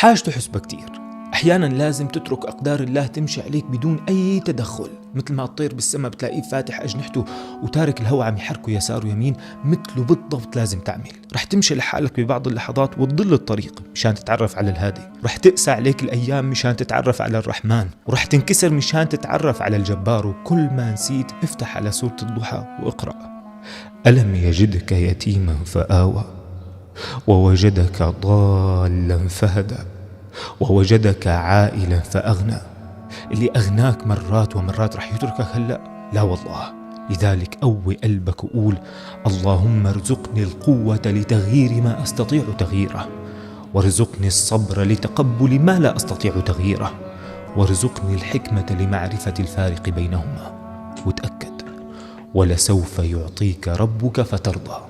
حاجته حسبة كتير. أحيانا لازم تترك أقدار الله تمشي عليك بدون أي تدخل، مثل ما الطير بالسماء بتلاقيه فاتح أجنحته وتارك الهواء عم يحركه يسار ويمين، مثله بالضبط لازم تعمل. رح تمشي لحالك ببعض اللحظات وتضل الطريق مشان تتعرف على الهادي، رح تقسى عليك الأيام مشان تتعرف على الرحمن، ورح تنكسر مشان تتعرف على الجبار. وكل ما نسيت افتح على سورة الضحى واقرأ: ألم يجدك يتيما فآوى، ووجدك ضالا فهدى، ووجدك عائلا فأغنى. اللي أغناك مرات ومرات رح يتركك هلأ؟ لا والله. لذلك قوي قلبك وقول: اللهم ارزقني القوة لتغيير ما أستطيع تغييره، وارزقني الصبر لتقبل ما لا أستطيع تغييره، وارزقني الحكمة لمعرفة الفارق بينهما. وتأكد: ولسوف يعطيك ربك فترضى.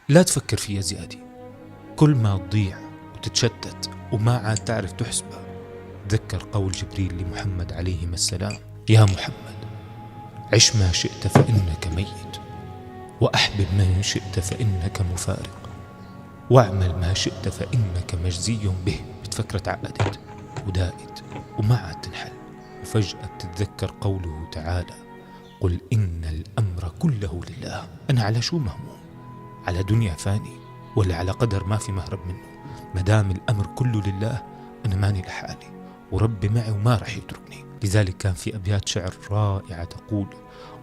لا تفكر فيها زيادة. كل ما تضيع وتتشتت وما عاد تعرف تحسبها، تذكر قول جبريل لمحمد عليه السلام: يا محمد، عش ما شئت فإنك ميت، وأحبب من شئت فإنك مفارق، واعمل ما شئت فإنك مجزي به. بتفكر تعقدت ودائت وما عاد تنحل، وفجأة تتذكر قوله تعالى: قل إن الأمر كله لله. أنا على شو مهموم؟ على دنيا فاني ولا على قدر ما في مهرب منه؟ مدام الأمر كله لله أنا ماني لحالي، وربي معي وما رح يتركني. لذلك كان في أبيات شعر رائعة تقول: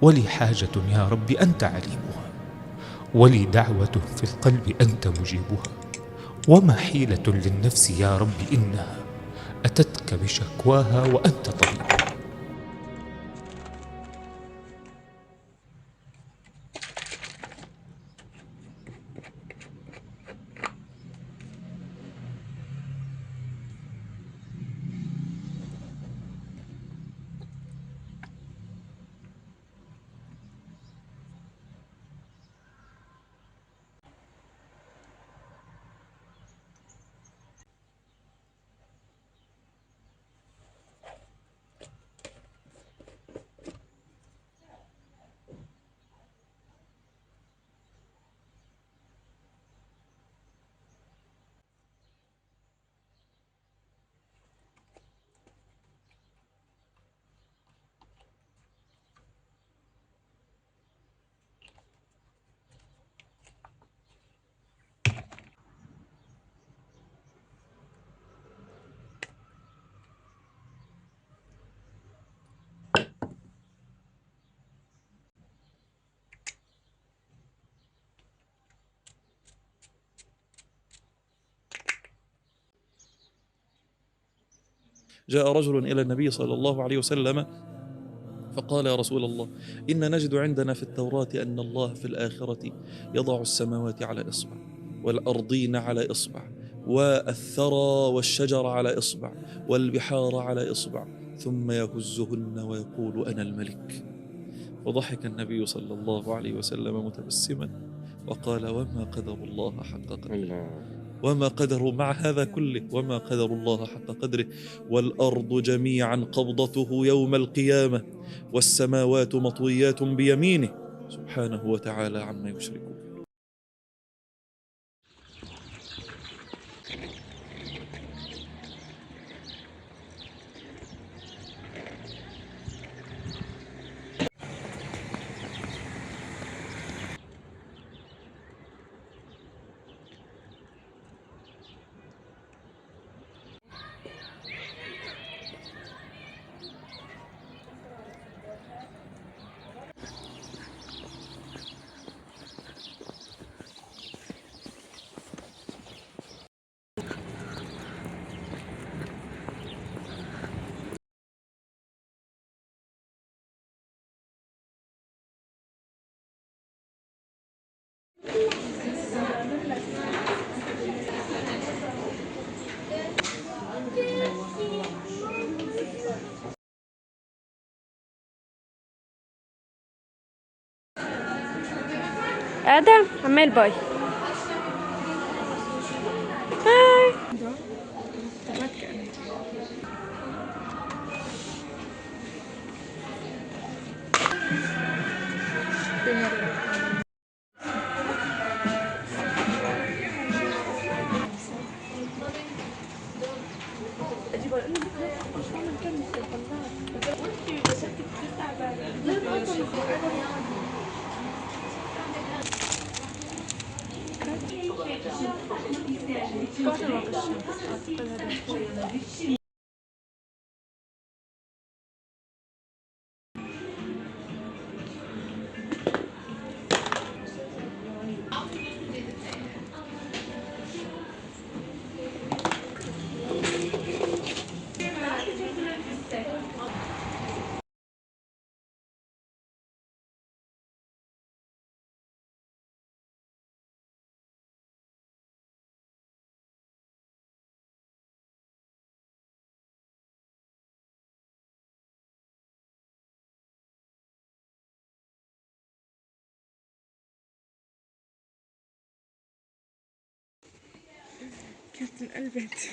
ولي حاجة يا ربي أنت عليمها، ولي دعوة في القلب أنت مجيبها، وما حيلة للنفس يا ربي إنها أتتك بشكواها وأنت طبيبها. جاء رجل إلى النبي صلى الله عليه وسلم فقال: يا رسول الله، إن نجد عندنا في التوراة أن الله في الآخرة يضع السماوات على إصبع، والأرضين على إصبع، والثرى والشجر على إصبع، والبحار على إصبع، ثم يهزهن ويقول: أنا الملك. وضحك النبي صلى الله عليه وسلم متبسما وقال: وما قدر الله حق قدره. وما قدروا مع هذا كله وما قدر الله حق قدره. والأرض جميعا قبضته يوم القيامة والسماوات مطويات بيمينه سبحانه وتعالى عما يشركون. آدم عمال باي باي. كابتن قلبت